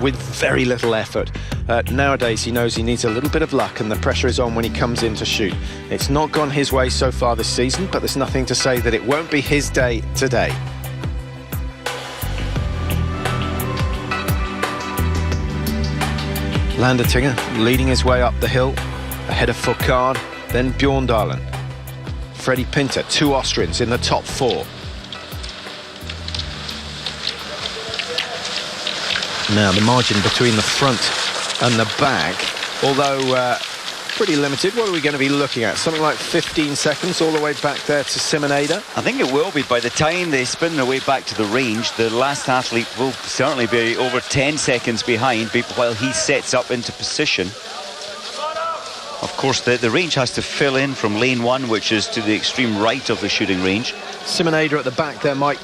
with very little effort. Nowadays he knows he needs a little bit of luck, and the pressure is on when he comes in to shoot. It's not gone his way so far this season, but there's nothing to say that it won't be his day today. Landetinger leading his way up the hill, ahead of Foucault, then Bjorndalen. Freddie Pinter, 2 Austrians in the top 4. Now the margin between the front and the back, although pretty limited. What are we going to be looking at? Something like 15 seconds all the way back there to Simon Eder? I think it will be. By the time they spin their way back to the range, the last athlete will certainly be over 10 seconds behind while he sets up into position. Of course, the range has to fill in from lane 1, which is to the extreme right of the shooting range. Simon Eder at the back there, Mike.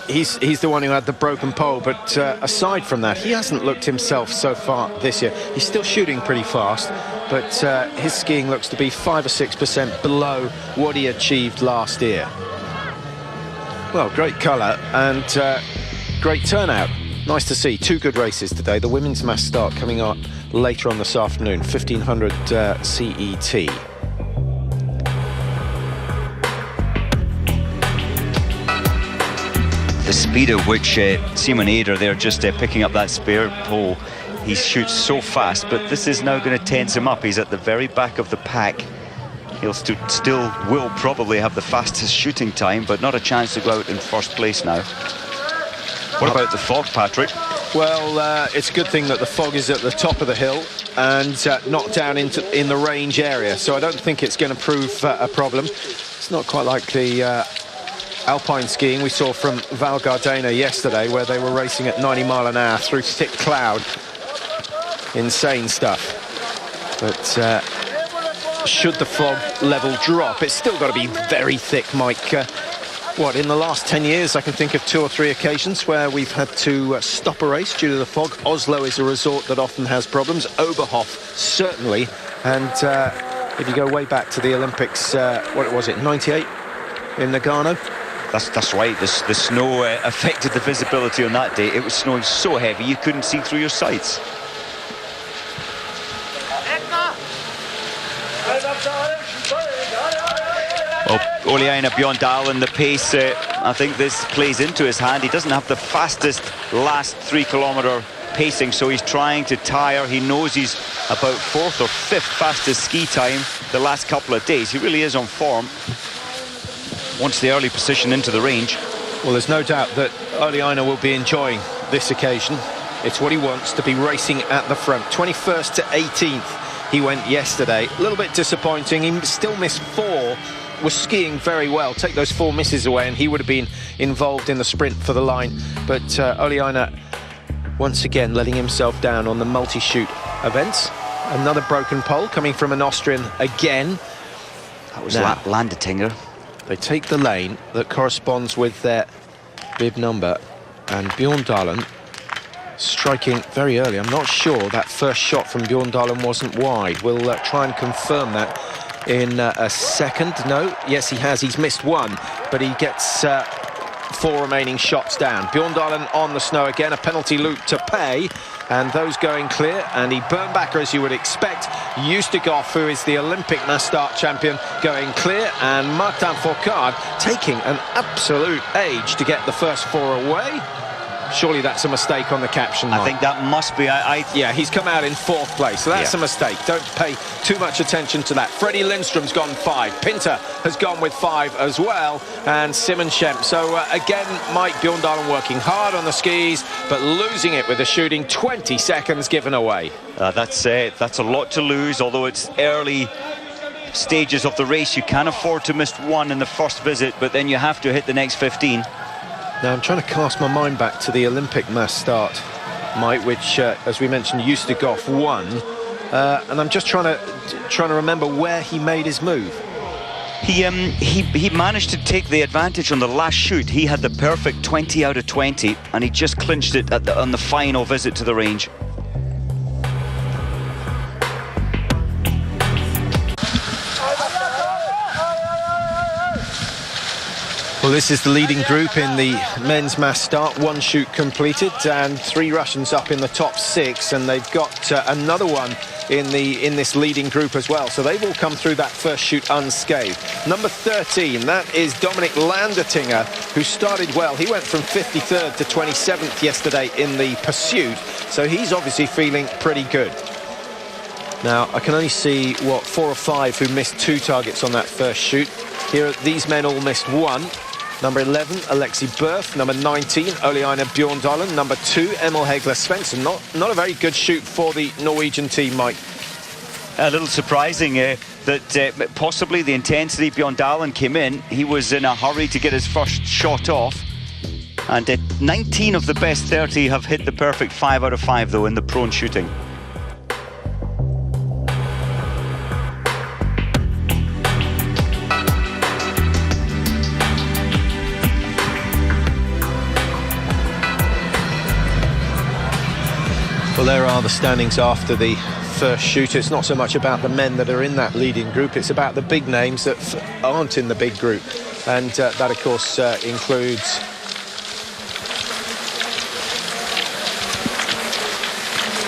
He's the one who had the broken pole, but aside from that, he hasn't looked himself so far this year. He's still shooting pretty fast, but his skiing looks to be 5 or 6% below what he achieved last year. Well, great colour and great turnout. Nice to see. 2 good races today. The women's mass start coming up later on this afternoon, 1500 CET. The speed at which Simon Eder, they're just picking up that spare pole. He shoots so fast, but this is now going to tense him up. He's at the very back of the pack. He'll still will probably have the fastest shooting time, but not a chance to go out in first place now. What about the fog, Patrick? Well, it's a good thing that the fog is at the top of the hill and not down in the range area, so I don't think it's going to prove a problem. It's not quite like the alpine skiing we saw from Val Gardena yesterday, where they were racing at 90 mile an hour through thick cloud. Insane stuff. But should the fog level drop, it's still got to be very thick, Mike. In the last 10 years I can think of 2 or 3 occasions where we've had to stop a race due to the fog. Oslo is a resort that often has problems. Oberhof certainly, and if you go way back to the Olympics, what was it, 98 in Nagano? That's right. The snow affected the visibility on that day. It was snowing so heavy you couldn't see through your sights. Well, Oleaina Bjorndalen, the pace, I think this plays into his hand. He doesn't have the fastest last 3-kilometer pacing, so he's trying to tire. He knows he's about 4th or 5th fastest ski time the last couple of days. He really is on form. Wants the early position into the range. Well, there's no doubt that Oleaina will be enjoying this occasion. It's what he wants, to be racing at the front. 21st to 18th he went yesterday. A little bit disappointing. He still missed 4. Was skiing very well. Take those 4 misses away and he would have been involved in the sprint for the line. But Oleaina once again letting himself down on the multi-shoot events. Another broken pole coming from an Austrian again. That was Landetinger. They take the lane that corresponds with their bib number, and Bjorndalen striking very early. I'm not sure that first shot from Bjorndalen wasn't wide. We'll try and confirm that in a second. No, yes he has. He's missed 1, but he gets 4 remaining shots down. Bjorndalen on the snow again, a penalty loop to pay, and those going clear, and he burned back as you would expect. Justegov, who is the Olympic mass start champion, going clear, and Martin Foucault taking an absolute age to get the first 4 away. Surely that's a mistake on the caption, Mike. I think that must be. Yeah, he's come out in 4th place, so that's a mistake. Don't pay too much attention to that. Freddie Lindstrom's gone 5. Pinter has gone with 5 as well, and Simon Schemp. So again, Mike Bjorndalen working hard on the skis, but losing it with the shooting. 20 seconds given away. That's a lot to lose, although it's early stages of the race. You can afford to miss 1 in the first visit, but then you have to hit the next 15. Now I'm trying to cast my mind back to the Olympic mass start, Mike, which, as we mentioned, Justegov won, and I'm just trying to remember where he made his move. He managed to take the advantage on the last shoot. He had the perfect 20 out of 20, and he just clinched it on the final visit to the range. Well, Well, this is the leading group in the men's mass start. 1 shoot completed and 3 Russians up in the top 6, and they've got another one in this leading group as well. So they've all come through that first shoot unscathed. Number 13, that is Dominik Landertinger, who started well. He went from 53rd to 27th yesterday in the pursuit, so he's obviously feeling pretty good. Now, I can only see, 4 or 5 who missed 2 targets on that first shoot. Here, these men all missed 1. Number 11, Alexi Berth. Number 19, Oleina Bjorndalen. Number 2, Emil Hegler Svensson. Not a very good shoot for the Norwegian team, Mike. A little surprising that possibly the intensity Bjorndalen came in. He was in a hurry to get his first shot off. And 19 of the best 30 have hit the perfect 5 out of 5, though, in the prone shooting. Well, there are the standings after the first shoot. It's not so much about the men that are in that leading group, it's about the big names that aren't in the big group. And that, of course, includes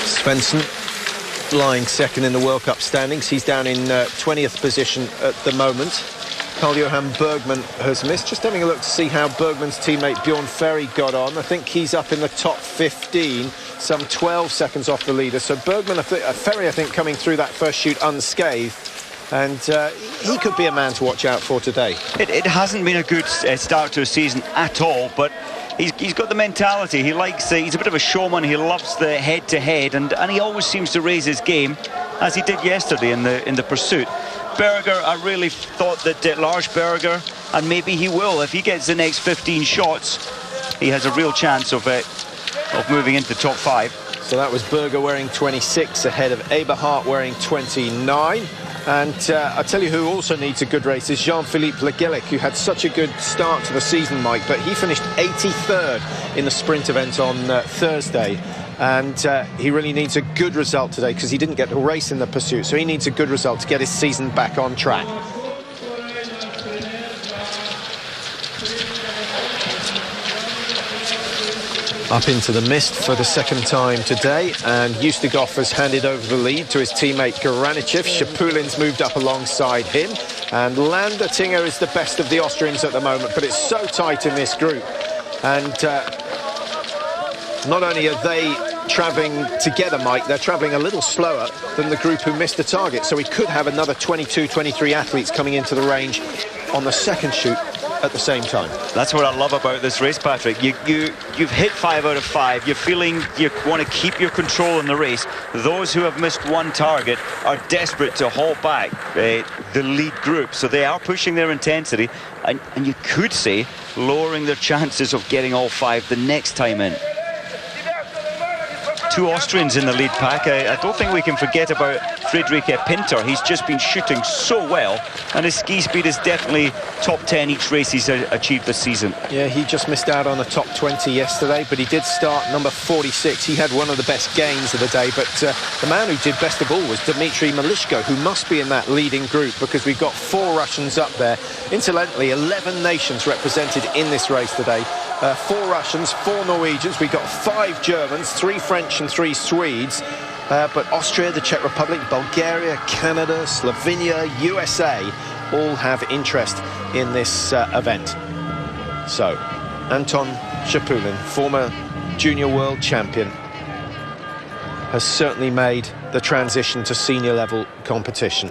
Svensson, lying second in the World Cup standings. He's down in 20th position at the moment. Carl-Johan Bergman has missed. Just having a look to see how Bergman's teammate Bjorn Ferry got on. I think he's up in the top 15, some 12 seconds off the leader. So Bergman, Ferry, I think, coming through that first shoot unscathed. And he could be a man to watch out for today. It hasn't been a good start to a season at all, but he's got the mentality. He likes, he's a bit of a showman. He loves the head-to-head, and he always seems to raise his game, as he did yesterday in the pursuit. Berger, I really thought that Lars Berger, and maybe he will, if he gets the next 15 shots, he has a real chance of moving into the top 5. So that was Berger wearing 26 ahead of Eberhardt wearing 29. And I tell you who also needs a good race is Jean-Philippe Legelec, who had such a good start to the season, Mike, but he finished 83rd in the sprint event on Thursday. And he really needs a good result today because he didn't get to race in the pursuit, so he needs a good result to get his season back on track. Up into the mist for the second time today, and Ustigov has handed over the lead to his teammate Garanichev. Shapulin's moved up alongside him, and Landertinger is the best of the Austrians at the moment, but it's so tight in this group. And not only are they travelling together, Mike, they're travelling a little slower than the group who missed the target, so we could have another 22, 23 athletes coming into the range on the second shoot at the same time. That's what I love about this race, Patrick. You've hit 5 out of 5. You're feeling you want to keep your control in the race. Those who have missed 1 target are desperate to hold back the lead group, so they are pushing their intensity, and you could say lowering their chances of getting all 5 the next time in. 2 Austrians in the lead pack. I don't think we can forget about Friedrich Pinter. He's just been shooting so well, and his ski speed is definitely top 10 each race he's achieved this season. Yeah, he just missed out on a top 20 yesterday, but he did start number 46. He had one of the best gains of the day, but the man who did best of all was Dmitry Malishko, who must be in that leading group because we've got 4 Russians up there. Incidentally, 11 nations represented in this race today. 4 Russians, 4 Norwegians. We've got 5 Germans, 3 French and 3 Swedes. But Austria, the Czech Republic, Bulgaria, Canada, Slovenia, USA all have interest in this event. So, Anton Shapulin, former junior world champion, has certainly made the transition to senior level competition.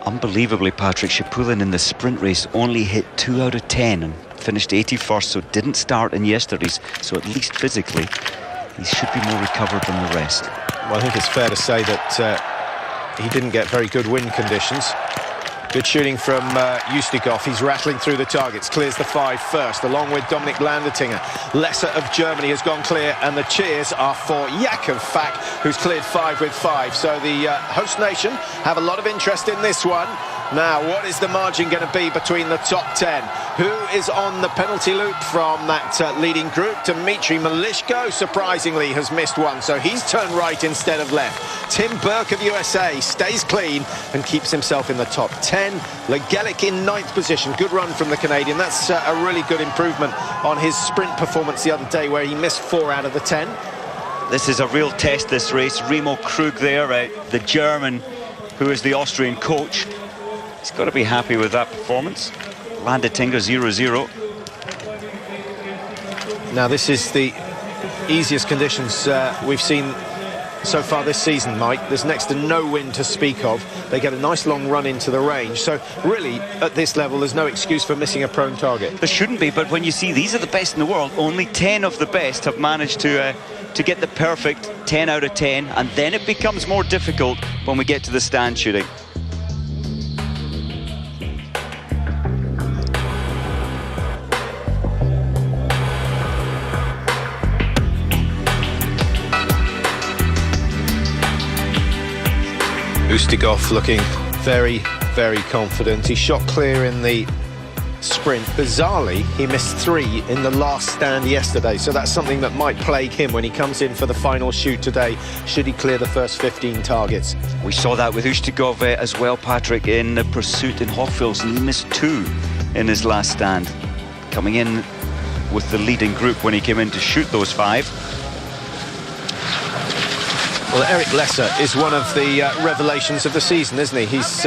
Unbelievably, Patrick, Shapulin in the sprint race only hit 2 out of 10 and finished 81st, so didn't start in yesterday's, so at least physically he should be more recovered than the rest. Well, I think it's fair to say that he didn't get very good wind conditions. Good shooting from Ustigov. He's rattling through the targets, clears the 5 first, along with Dominik Landertinger. Lesser of Germany has gone clear, and the cheers are for Jakov Fak, who's cleared 5 with 5. So the host nation have a lot of interest in this one. Now, what is the margin going to be between the top 10? Who is on the penalty loop from that leading group? Dmitry Malishko, surprisingly, has missed one, so he's turned right instead of left. Tim Burke of USA stays clean and keeps himself in the top 10. Legelik in 9th position. Good run from the Canadian. That's a really good improvement on his sprint performance the other day, where he missed 4 out of the 10. This is a real test, this race. Remo Krug there, the German, who is the Austrian coach. He's got to be happy with that performance. Landetinga 0-0. Now, this is the easiest conditions we've seen so far this season, Mike. There's next to no wind to speak of. They get a nice long run into the range. So really, at this level, there's no excuse for missing a prone target. There shouldn't be, but when you see these are the best in the world, only 10 of the best have managed to get the perfect 10 out of 10, and then it becomes more difficult when we get to the stand shooting. Ustigov looking very, very confident. He shot clear in the sprint. Bizarrely, he missed 3 in the last stand yesterday, so that's something that might plague him when he comes in for the final shoot today, should he clear the first 15 targets. We saw that with Ustigov as well, Patrick, in the pursuit in Hochfels, and he missed 2 in his last stand, coming in with the leading group when he came in to shoot those 5. Well, Eric Lesser is one of the revelations of the season, isn't he? He's